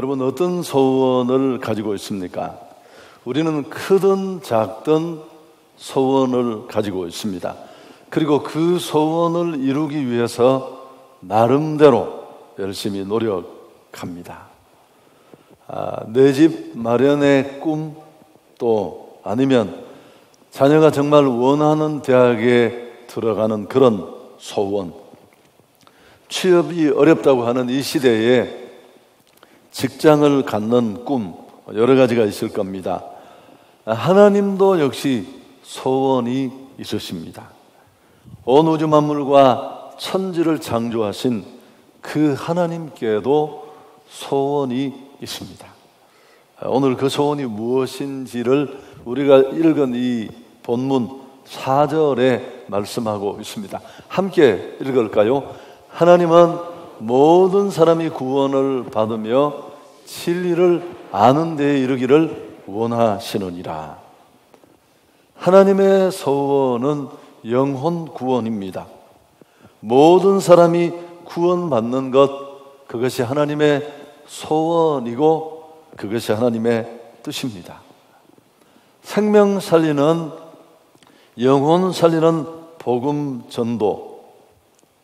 여러분 어떤 소원을 가지고 있습니까? 우리는 크든 작든 소원을 가지고 있습니다. 그리고 그 소원을 이루기 위해서 나름대로 열심히 노력합니다. 내 집 마련의 꿈, 또 아니면 자녀가 정말 원하는 대학에 들어가는 그런 소원, 취업이 어렵다고 하는 이 시대에 직장을 갖는 꿈, 여러 가지가 있을 겁니다. 하나님도 역시 소원이 있으십니다. 온 우주 만물과 천지를 창조하신 그 하나님께도 소원이 있습니다. 오늘 그 소원이 무엇인지를 우리가 읽은 이 본문 4절에 말씀하고 있습니다. 함께 읽을까요? 하나님은 모든 사람이 구원을 받으며 진리를 아는 데에 이르기를 원하시느니라. 하나님의 소원은 영혼 구원입니다. 모든 사람이 구원받는 것, 그것이 하나님의 소원이고 그것이 하나님의 뜻입니다. 생명 살리는, 영혼 살리는 복음 전도,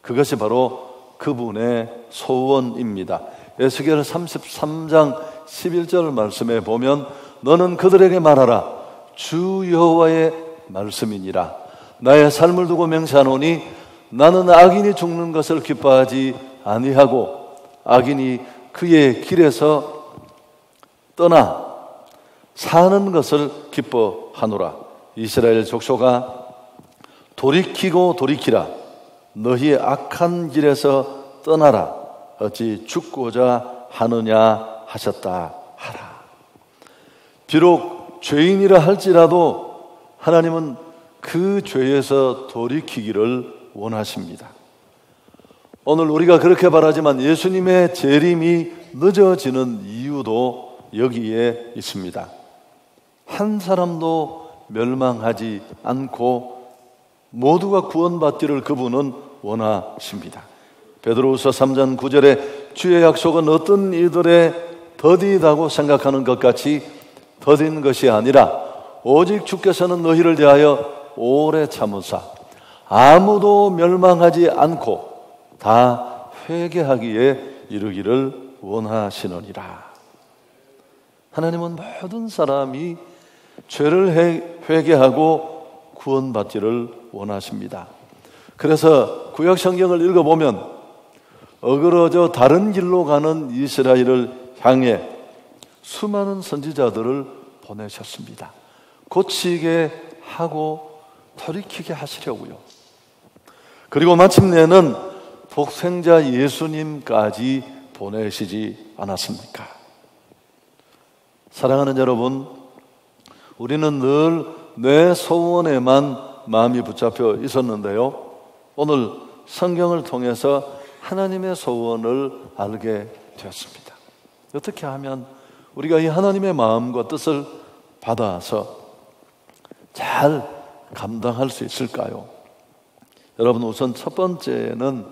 그것이 바로 그분의 소원입니다. 에스겔 33장 11절 말씀에 보면 너는 그들에게 말하라. 주 여호와의 말씀이니라. 나의 삶을 두고 맹세하노니 나는 악인이 죽는 것을 기뻐하지 아니하고 악인이 그의 길에서 떠나 사는 것을 기뻐하노라. 이스라엘 족속아 돌이키고 돌이키라. 너희의 악한 길에서 떠나라. 어찌 죽고자 하느냐 하셨다 하라. 비록 죄인이라 할지라도 하나님은 그 죄에서 돌이키기를 원하십니다. 오늘 우리가 그렇게 바라지만 예수님의 재림이 늦어지는 이유도 여기에 있습니다. 한 사람도 멸망하지 않고 모두가 구원받기를 그분은 원하십니다. 베드로후서 3장 9절에 주의 약속은 어떤 이들의 더디다고 생각하는 것 같이 더딘 것이 아니라 오직 주께서는 너희를 대하여 오래 참으사 아무도 멸망하지 않고 다 회개하기에 이르기를 원하시느니라. 하나님은 모든 사람이 죄를 회개하고 구원받기를 원하십니다. 그래서 구약 성경을 읽어보면 어그러져 다른 길로 가는 이스라엘을 향해 수많은 선지자들을 보내셨습니다. 고치게 하고 돌이키게 하시려고요. 그리고 마침내는 독생자 예수님까지 보내시지 않았습니까? 사랑하는 여러분, 우리는 늘 내 소원에만 마음이 붙잡혀 있었는데요, 오늘 성경을 통해서 하나님의 소원을 알게 되었습니다. 어떻게 하면 우리가 이 하나님의 마음과 뜻을 받아서 잘 감당할 수 있을까요? 여러분, 우선 첫 번째는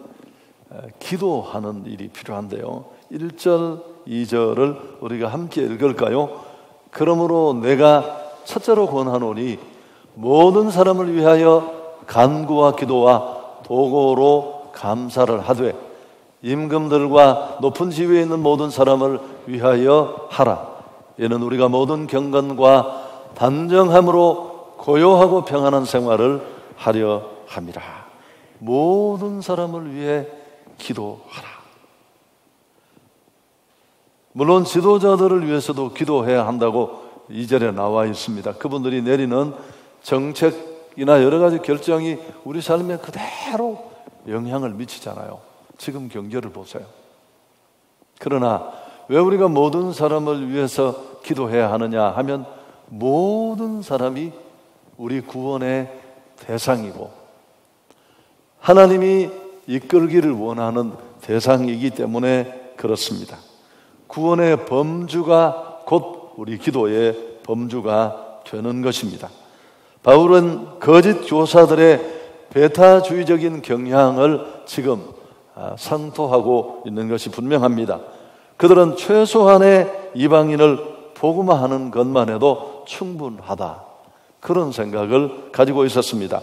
기도하는 일이 필요한데요, 1절, 2절을 우리가 함께 읽을까요? 그러므로 내가 첫째로 권하노니 모든 사람을 위하여 간구와 기도와 도고로 감사를 하되 임금들과 높은 지위에 있는 모든 사람을 위하여 하라. 이는 우리가 모든 경건과 단정함으로 고요하고 평안한 생활을 하려 함이라. 모든 사람을 위해 기도하라. 물론 지도자들을 위해서도 기도해야 한다고 2절에 나와 있습니다. 그분들이 내리는 정책이나 여러 가지 결정이 우리 삶에 그대로 영향을 미치잖아요. 지금 경제를 보세요. 그러나 왜 우리가 모든 사람을 위해서 기도해야 하느냐 하면 모든 사람이 우리 구원의 대상이고 하나님이 이끌기를 원하는 대상이기 때문에 그렇습니다. 구원의 범주가 곧 우리 기도의 범주가 되는 것입니다. 바울은 거짓 교사들의 배타주의적인 경향을 지금 선포하고 있는 것이 분명합니다. 그들은 최소한의 이방인을 복음화하는 것만 해도 충분하다. 그런 생각을 가지고 있었습니다.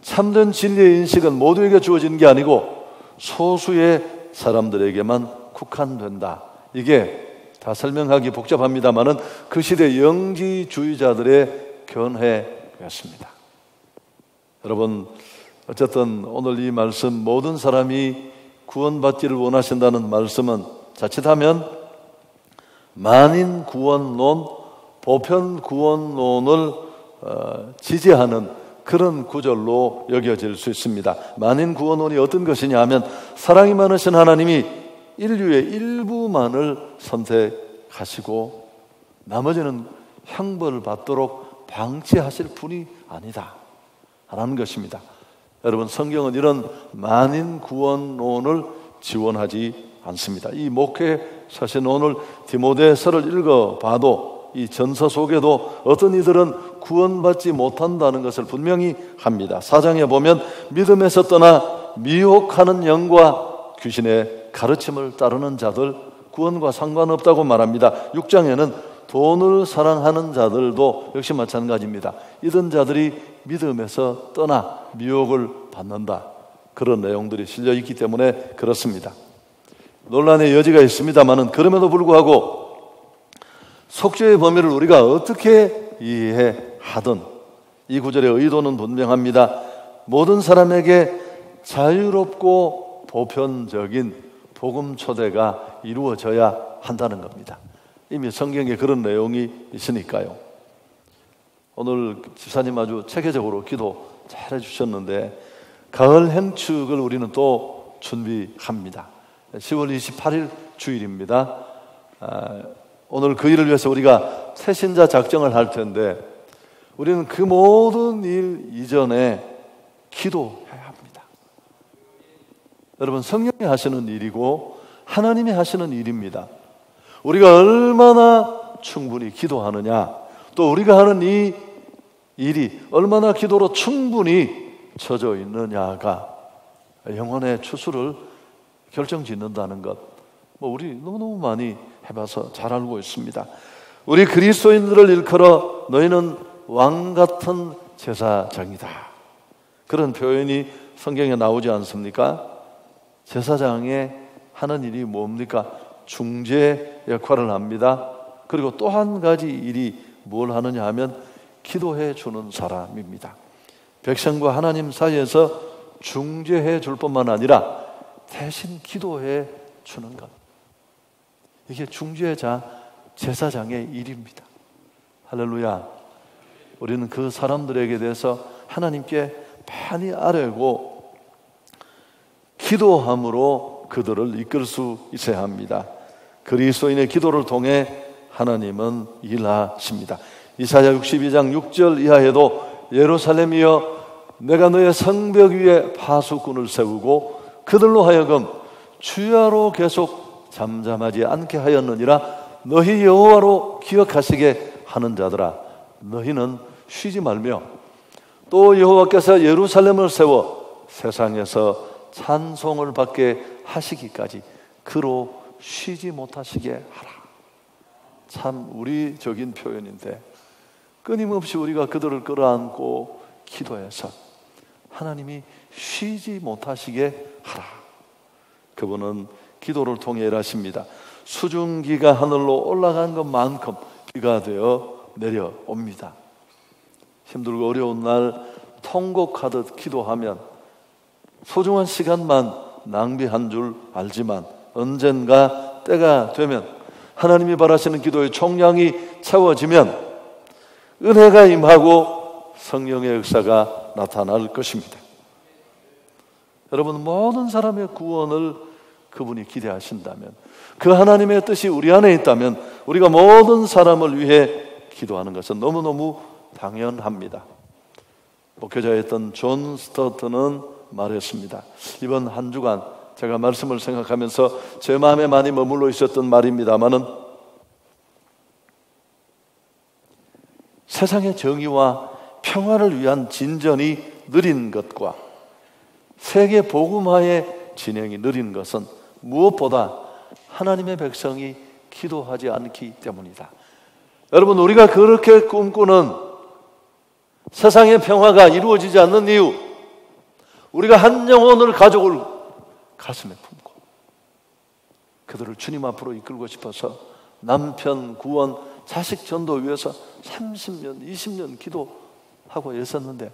참된 진리의 인식은 모두에게 주어진 게 아니고 소수의 사람들에게만 국한된다. 이게 다 설명하기 복잡합니다만은 그 시대 영지주의자들의 견해였습니다. 여러분, 어쨌든 오늘 이 말씀, 모든 사람이 구원받기를 원하신다는 말씀은 자칫하면 만인 구원론, 보편 구원론을 지지하는 그런 구절로 여겨질 수 있습니다. 만인 구원론이 어떤 것이냐 하면 사랑이 많으신 하나님이 인류의 일부만을 선택하시고 나머지는 형벌을 받도록 방치하실 분이 아니다 라는 것입니다. 여러분, 성경은 이런 만인 구원론을 지원하지 않습니다. 이 목회 사실 오늘 디모데서를 읽어봐도 이 전서 속에도 어떤 이들은 구원받지 못한다는 것을 분명히 합니다. 4장에 보면 믿음에서 떠나 미혹하는 영과 귀신의 가르침을 따르는 자들, 구원과 상관없다고 말합니다. 6장에는 돈을 사랑하는 자들도 역시 마찬가지입니다. 이런 자들이 믿음에서 떠나 미혹을 받는다. 그런 내용들이 실려 있기 때문에 그렇습니다. 논란의 여지가 있습니다만은 그럼에도 불구하고 속죄의 범위를 우리가 어떻게 이해하든 이 구절의 의도는 분명합니다. 모든 사람에게 자유롭고 보편적인 복음 초대가 이루어져야 한다는 겁니다. 이미 성경에 그런 내용이 있으니까요. 오늘 집사님 아주 체계적으로 기도 잘 해주셨는데 가을 행축을 우리는 또 준비합니다. 10월 28일 주일입니다. 오늘 그 일을 위해서 우리가 새신자 작정을 할 텐데 우리는 그 모든 일 이전에 기도해야 합니다. 여러분, 성령이 하시는 일이고 하나님이 하시는 일입니다. 우리가 얼마나 충분히 기도하느냐, 또 우리가 하는 이 일이 얼마나 기도로 충분히 쳐져 있느냐가 영혼의 추수를 결정짓는다는 것, 우리 너무너무 많이 해봐서 잘 알고 있습니다. 우리 그리스도인들을 일컬어 너희는 왕같은 제사장이다, 그런 표현이 성경에 나오지 않습니까? 제사장의 하는 일이 뭡니까? 중재 역할을 합니다. 그리고 또 한 가지 일이 뭘 하느냐 하면 기도해 주는 사람입니다. 백성과 하나님 사이에서 중재해 줄 뿐만 아니라 대신 기도해 주는 것, 이게 중재자, 제사장의 일입니다. 할렐루야. 우리는 그 사람들에게 대해서 하나님께 많이 아뢰고 기도함으로 그들을 이끌 수 있어야 합니다. 그리스도인의 기도를 통해 하나님은 일하십니다. 이사야 62장 6절 이하에도 예루살렘이여 내가 너의 성벽 위에 파수꾼을 세우고 그들로 하여금 주야로 계속 잠잠하지 않게 하였느니라. 너희 여호와로 기억하시게 하는 자들아, 너희는 쉬지 말며 또 여호와께서 예루살렘을 세워 세상에서 찬송을 받게 하시기까지 그로 쉬지 못하시게 하라. 참 우리적인 표현인데 끊임없이 우리가 그들을 끌어안고 기도해서 하나님이 쉬지 못하시게 하라. 그분은 기도를 통해 일하십니다. 수증기가 하늘로 올라간 것만큼 비가 되어 내려옵니다. 힘들고 어려운 날 통곡하듯 기도하면 소중한 시간만 낭비한 줄 알지만 언젠가 때가 되면 하나님이 바라시는 기도의 총량이 채워지면 은혜가 임하고 성령의 역사가 나타날 것입니다. 여러분, 모든 사람의 구원을 그분이 기대하신다면, 그 하나님의 뜻이 우리 안에 있다면 우리가 모든 사람을 위해 기도하는 것은 너무너무 당연합니다. 목회자였던 존 스토트는 말했습니다. 이번 한 주간 제가 말씀을 생각하면서 제 마음에 많이 머물러 있었던 말입니다마는, 세상의 정의와 평화를 위한 진전이 느린 것과 세계 복음화의 진행이 느린 것은 무엇보다 하나님의 백성이 기도하지 않기 때문이다. 여러분, 우리가 그렇게 꿈꾸는 세상의 평화가 이루어지지 않는 이유, 우리가 한 영혼을 가족을 가슴에 품고 그들을 주님 앞으로 이끌고 싶어서 남편 구원, 자식 전도 위해서 30년, 20년 기도하고 애썼는데,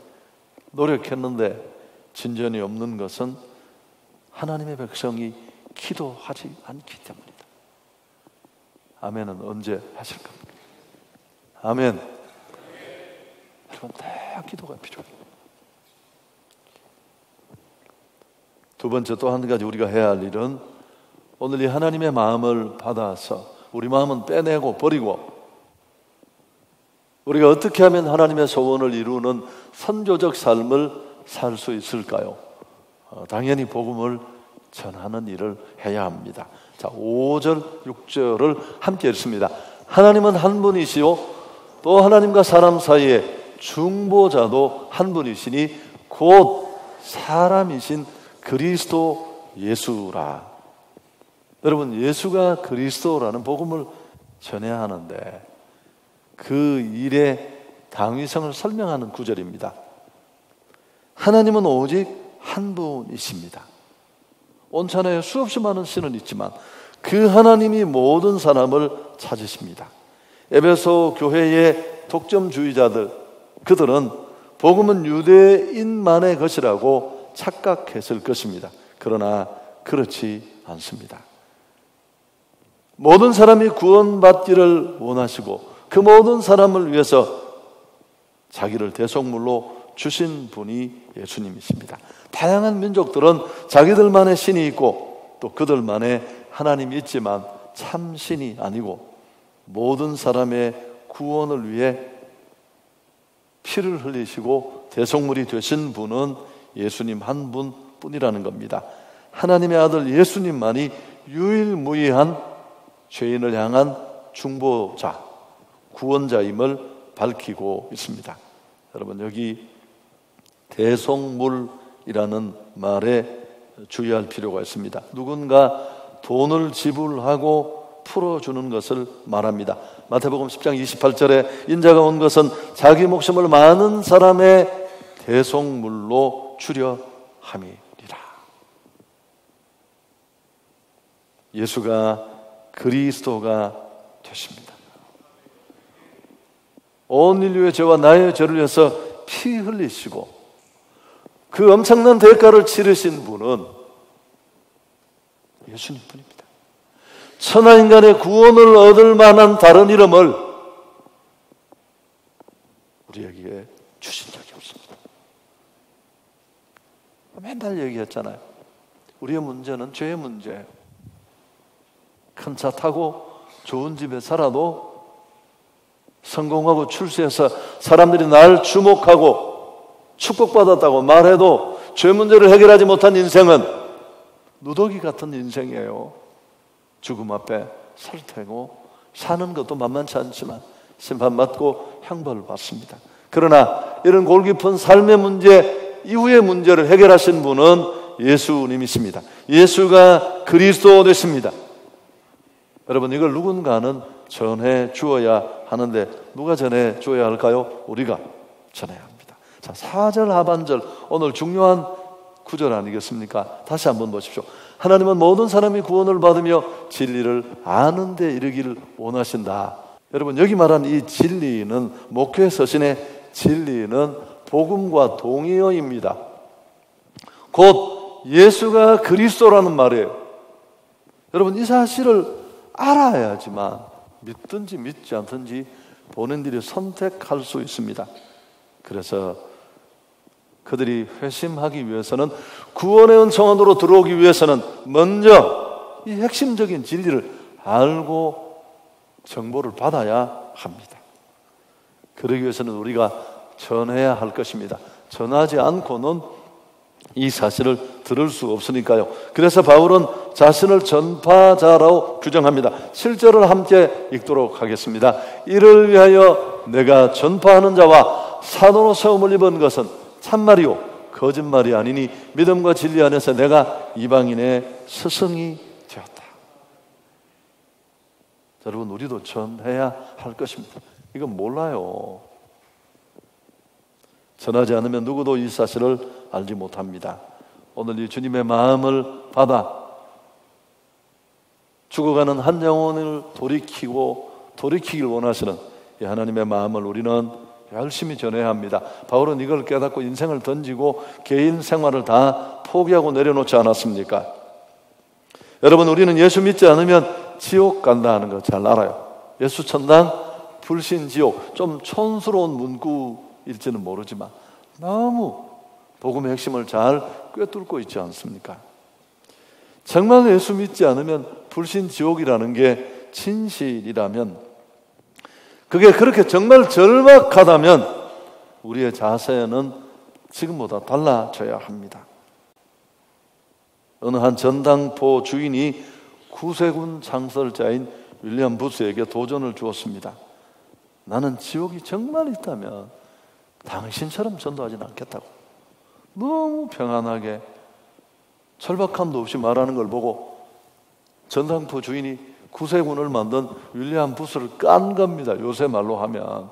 노력했는데 진전이 없는 것은 하나님의 백성이 기도하지 않기 때문이다. 아멘은 언제 하실 겁니까? 아멘. 여러분, 다 기도가 필요해요. 두 번째, 또 한 가지 우리가 해야 할 일은, 오늘 이 하나님의 마음을 받아서 우리 마음은 빼내고 버리고, 우리가 어떻게 하면 하나님의 소원을 이루는 선교적 삶을 살 수 있을까요? 당연히 복음을 전하는 일을 해야 합니다. 자, 5절, 6절을 함께 읽습니다. 하나님은 한 분이시요 또 하나님과 사람 사이에 중보자도 한 분이시니 곧 사람이신 그리스도 예수라. 여러분, 예수가 그리스도라는 복음을 전해야 하는데 그 일의 당위성을 설명하는 구절입니다. 하나님은 오직 한 분이십니다. 온천에 수없이 많은 신은 있지만 그 하나님이 모든 사람을 찾으십니다. 에베소 교회의 독점주의자들, 그들은 복음은 유대인만의 것이라고 착각했을 것입니다. 그러나 그렇지 않습니다. 모든 사람이 구원받기를 원하시고 그 모든 사람을 위해서 자기를 대속물로 주신 분이 예수님이십니다. 다양한 민족들은 자기들만의 신이 있고 또 그들만의 하나님이 있지만 참 신이 아니고 모든 사람의 구원을 위해 피를 흘리시고 대속물이 되신 분은 예수님 한 분뿐이라는 겁니다. 하나님의 아들 예수님만이 유일무이한 죄인을 향한 중보자, 구원자임을 밝히고 있습니다. 여러분, 여기 대속물이라는 말에 주의할 필요가 있습니다. 누군가 돈을 지불하고 풀어주는 것을 말합니다. 마태복음 10장 28절에 인자가 온 것은 자기 목숨을 많은 사람의 대속물로 주려 함이니라. 예수가 그리스도가 되십니다. 온 인류의 죄와 나의 죄를 위해서 피 흘리시고 그 엄청난 대가를 치르신 분은 예수님뿐입니다. 천하인간의 구원을 얻을 만한 다른 이름을 우리에게 주신 적이 없습니다. 맨날 얘기했잖아요. 우리의 문제는 죄의 문제예요. 큰 차 타고 좋은 집에 살아도 성공하고 출세해서 사람들이 날 주목하고 축복받았다고 말해도 죄 문제를 해결하지 못한 인생은 누더기 같은 인생이에요. 죽음 앞에 설 테고 사는 것도 만만치 않지만 심판받고 형벌을 받습니다. 그러나 이런 골깊은 삶의 문제 이후의 문제를 해결하신 분은 예수님이십니다. 예수가 그리스도 되십니다. 여러분, 이걸 누군가는 전해 주어야 하는데 누가 전해 주어야 할까요? 우리가 전해야 합니다. 자, 4절 하반절, 오늘 중요한 구절 아니겠습니까? 다시 한번 보십시오. 하나님은 모든 사람이 구원을 받으며 진리를 아는 데 이르기를 원하신다. 여러분, 여기 말한 이 진리는, 목회 서신의 진리는 복음과 동의어입니다. 곧 예수가 그리스도라는 말이에요. 여러분, 이 사실을 알아야지만 믿든지 믿지 않든지 본인들이 선택할 수 있습니다. 그래서 그들이 회심하기 위해서는, 구원의 은총 안으로 들어오기 위해서는 먼저 이 핵심적인 진리를 알고 정보를 받아야 합니다. 그러기 위해서는 우리가 전해야 할 것입니다. 전하지 않고는 이 사실을 들을 수 없으니까요. 그래서 바울은 자신을 전파자라고 규정합니다. 7절을 함께 읽도록 하겠습니다. 이를 위하여 내가 전파하는 자와 사도로 세움을 입은 것은 참말이요 거짓말이 아니니 믿음과 진리 안에서 내가 이방인의 스승이 되었다. 여러분, 우리도 전해야 할 것입니다. 이건 몰라요. 전하지 않으면 누구도 이 사실을 알지 못합니다. 오늘 이 주님의 마음을 받아 죽어가는 한 영혼을 돌이키길 원하시는 이 하나님의 마음을 우리는 열심히 전해야 합니다. 바울은 이걸 깨닫고 인생을 던지고 개인 생활을 다 포기하고 내려놓지 않았습니까? 여러분, 우리는 예수 믿지 않으면 지옥 간다 하는 거 잘 알아요. 예수 천당, 불신 지옥. 좀 촌스러운 문구일지는 모르지만 너무 복음의 핵심을 잘 꿰뚫고 있지 않습니까? 정말 예수 믿지 않으면 불신 지옥이라는 게 진실이라면, 그게 그렇게 정말 절박하다면 우리의 자세는 지금보다 달라져야 합니다. 어느 한 전당포 주인이 구세군 창설자인 윌리엄 부스에게 도전을 주었습니다. 나는 지옥이 정말 있다면 당신처럼 전도하진 않겠다고. 너무 평안하게 절박함도 없이 말하는 걸 보고 전당포 주인이 구세군을 만든 윌리엄 부스를 깐 겁니다. 요새 말로 하면.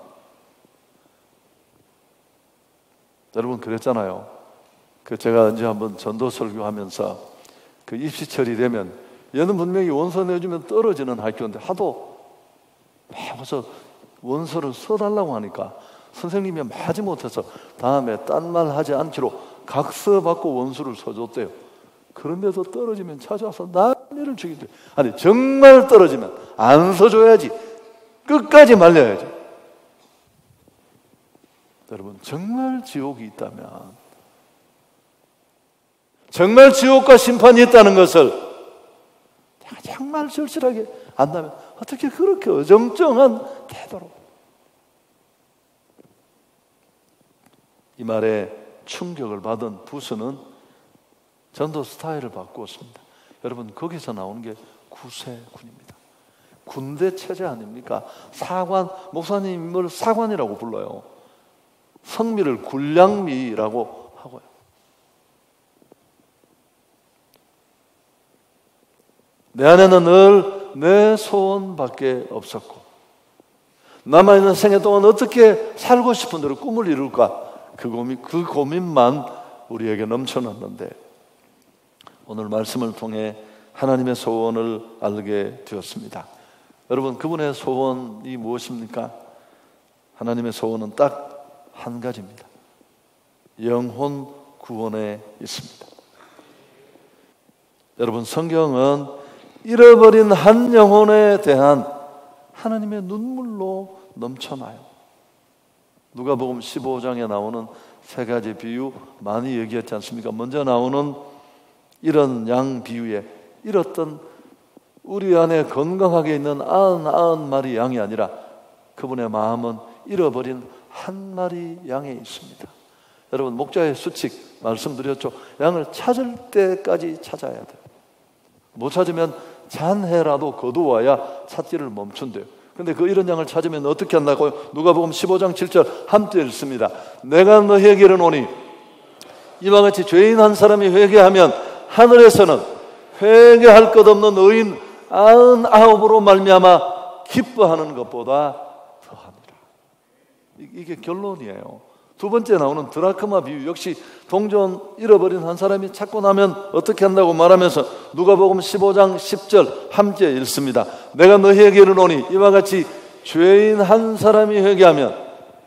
여러분, 그랬잖아요. 제가 언제 한번 전도 설교하면서 입시철이 되면 얘는 분명히 원서 내주면 떨어지는 학교인데 하도 배워서 원서를 써달라고 하니까 선생님이 마지 못해서 다음에 딴 말 하지 않기로 각서 받고 원서를 써줬대요. 그런데도 떨어지면 찾아와서 난리를 치긴대요. 아니, 정말 떨어지면 안 써줘야지. 끝까지 말려야지. 여러분, 정말 지옥이 있다면, 정말 지옥과 심판이 있다는 것을 정말 절실하게 안다면 어떻게 그렇게 어정쩡한 태도로. 이 말에 충격을 받은 부스는 전도 스타일을 바꾸었습니다. 여러분, 거기서 나오는 게 구세군입니다. 군대 체제 아닙니까? 사관, 목사님을 사관이라고 불러요. 성미를 군량미라고 하고요. 내 안에는 늘 내 소원밖에 없었고, 남아있는 생애 동안 어떻게 살고 싶은 대로 꿈을 이룰까, 그 고민만 우리에게 넘쳐났는데, 오늘 말씀을 통해 하나님의 소원을 알게 되었습니다. 여러분, 그분의 소원이 무엇입니까? 하나님의 소원은 딱 한 가지입니다. 영혼 구원에 있습니다. 여러분, 성경은 잃어버린 한 영혼에 대한 하나님의 눈물로 넘쳐나요. 누가복음 15장에 나오는 세 가지 비유 많이 얘기했지 않습니까? 먼저 나오는 이런 양 비유에 잃었던 우리 안에 건강하게 있는 99마리 양이 아니라 그분의 마음은 잃어버린 한 마리 양에 있습니다. 여러분, 목자의 수칙 말씀드렸죠. 양을 찾을 때까지 찾아야 돼요. 못 찾으면 잔해라도 거두어야 찾기를 멈춘대요. 근데 그 이런 양을 찾으면 어떻게 한다고요? 누가복음 15장 7절 함께 읽습니다. 내가 너희에게 이르노니 이와 같이 죄인 한 사람이 회개하면 하늘에서는 회개할 것 없는 의인 99으로 말미암아 기뻐하는 것보다 더하니라. 이게 결론이에요. 두 번째 나오는 드라크마 비유 역시 동전 잃어버린 한 사람이 찾고 나면 어떻게 한다고 말하면서 누가복음 15장 10절 함께 읽습니다. 내가 너희에게 이르노니 이와 같이 죄인 한 사람이 회개하면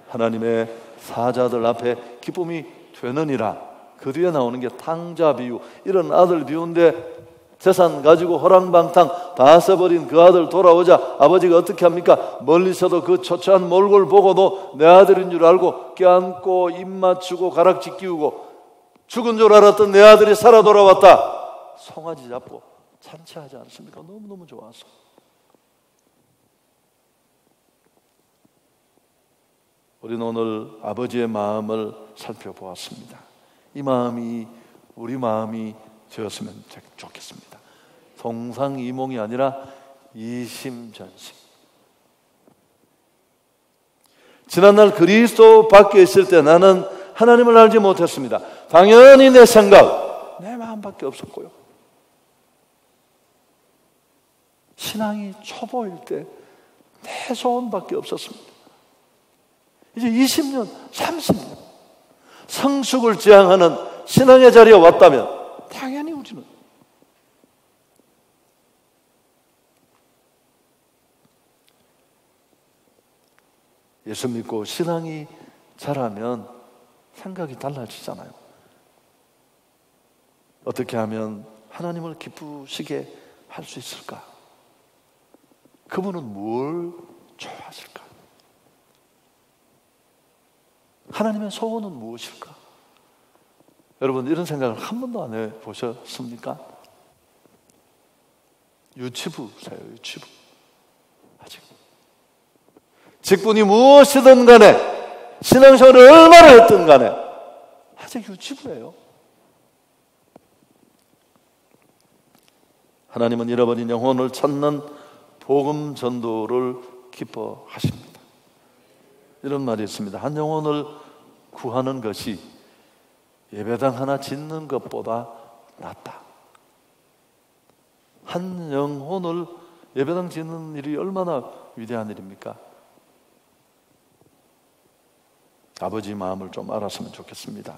하나님의 사자들 앞에 기쁨이 되느니라. 그 뒤에 나오는 게 탕자 비유, 이런 아들 비유인데 재산 가지고 호랑방탕 다 써버린 그 아들 돌아오자 아버지가 어떻게 합니까? 멀리서도 그 초췌한 몰골 보고도 내 아들인 줄 알고 껴안고 입 맞추고 가락지 끼우고 죽은 줄 알았던 내 아들이 살아 돌아왔다. 송아지 잡고 잔치하지 않습니까? 너무너무 좋아서. 우리는 오늘 아버지의 마음을 살펴보았습니다. 이 마음이 우리 마음이 되었으면 좋겠습니다. 동상이몽이 아니라 이심전심. 지난날 그리스도 밖에 있을 때 나는 하나님을 알지 못했습니다. 당연히 내 생각, 내 마음밖에 없었고요. 신앙이 초보일 때 내 소원밖에 없었습니다. 이제 20년, 30년 성숙을 지향하는 신앙의 자리에 왔다면 당연히 우리는 예수 믿고 신앙이 자라면 생각이 달라지잖아요. 어떻게 하면 하나님을 기쁘시게 할 수 있을까? 그분은 뭘 좋아하실까? 하나님의 소원은 무엇일까? 여러분 이런 생각을 한 번도 안 해보셨습니까? 유치부세요. 유치부. 아직 직분이 무엇이든 간에 신앙생활을 얼마나 했든 간에 아직 유치부예요. 하나님은 잃어버린 영혼을 찾는 복음 전도를 기뻐하십니다. 이런 말이 있습니다. 한 영혼을 구하는 것이 예배당 하나 짓는 것보다 낫다. 한 영혼을 예배당 짓는 일이 얼마나 위대한 일입니까? 아버지 마음을 좀 알았으면 좋겠습니다.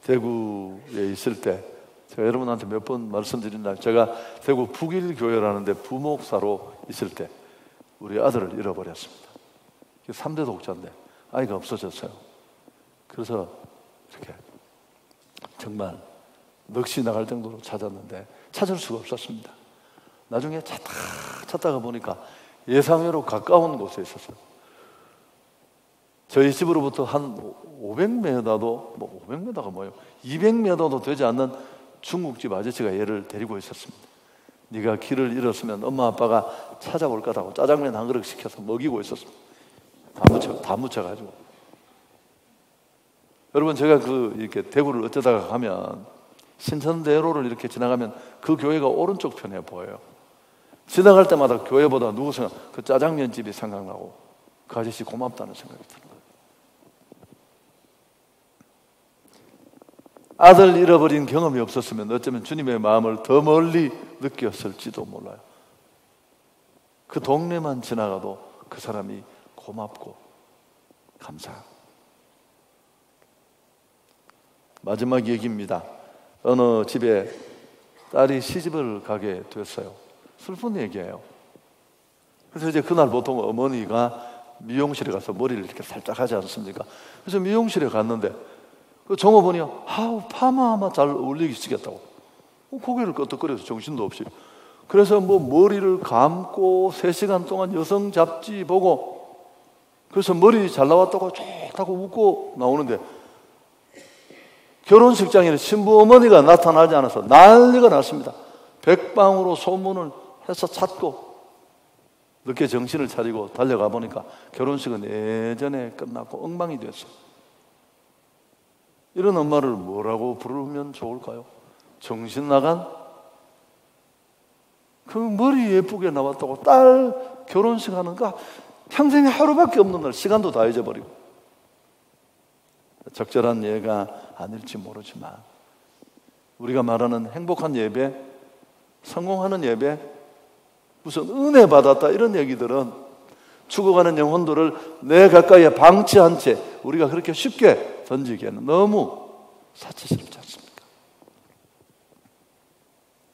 대구에 있을 때 제가 여러분한테 몇 번 말씀드린다. 제가 대구 북일교회라는데 부목사로 있을 때 우리 아들을 잃어버렸습니다. 3대 독자인데 아이가 없어졌어요. 그래서 이렇게 정말 넋이 나갈 정도로 찾았는데 찾을 수가 없었습니다. 나중에 찾다가 보니까 예상외로 가까운 곳에 있었어요. 저희 집으로부터 한 500m도 500m가 뭐예요? 200m도 되지 않는 중국집 아저씨가 얘를 데리고 있었습니다. 네가 길을 잃었으면 엄마 아빠가 찾아올 거라고 짜장면 한 그릇 시켜서 먹이고 있었습니다. 다 묻혀가지고. 여러분 제가 이렇게 대구를 어쩌다가 가면 신천대로를 이렇게 지나가면 그 교회가 오른쪽 편에 보여요. 지나갈 때마다 교회보다 누구서 그 짜장면집이 생각나고 그 아저씨 고맙다는 생각이 드는 거예요. 아들 잃어버린 경험이 없었으면 어쩌면 주님의 마음을 더 멀리 느꼈을지도 몰라요. 그 동네만 지나가도 그 사람이 고맙고 감사하고. 마지막 얘기입니다. 어느 집에 딸이 시집을 가게 됐어요. 슬픈 얘기예요. 그래서 이제 그날 보통 어머니가 미용실에 가서 머리를 이렇게 살짝 하지 않습니까? 그래서 미용실에 갔는데 그 종업원이 파마하면 잘 어울리기 시겠다고 고개를 끄덕거려서 정신도 없이. 그래서 머리를 감고 3시간 동안 여성 잡지 보고 그래서 머리 잘 나왔다고 좋다고 웃고 나오는데 결혼식장에 신부 어머니가 나타나지 않아서 난리가 났습니다. 백방으로 소문을 해서 찾고 늦게 정신을 차리고 달려가 보니까 결혼식은 예전에 끝났고 엉망이 됐어요. 이런 엄마를 뭐라고 부르면 좋을까요? 정신 나간? 그 머리 예쁘게 나왔다고 딸 결혼식 하는 거 평생에 하루밖에 없는 날 시간도 다 잊어버리고. 적절한 예가 아닐지 모르지만 우리가 말하는 행복한 예배, 성공하는 예배, 무슨 은혜 받았다 이런 얘기들은 죽어가는 영혼들을 내 가까이에 방치한 채 우리가 그렇게 쉽게 던지기에는 너무 사치스럽지 않습니까?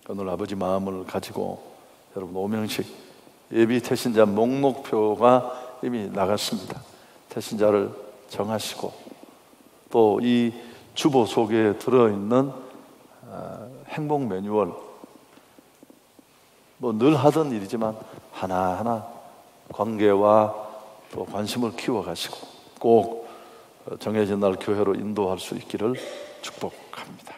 오늘 아버지 마음을 가지고 여러분 오명식 예비 태신자 목록표가 이미 나갔습니다. 태신자를 정하시고 또 이 주보 속에 들어있는 행복 매뉴얼 늘 하던 일이지만 하나하나 관계와 또 관심을 키워가시고 꼭 정해진 날 교회로 인도할 수 있기를 축복합니다.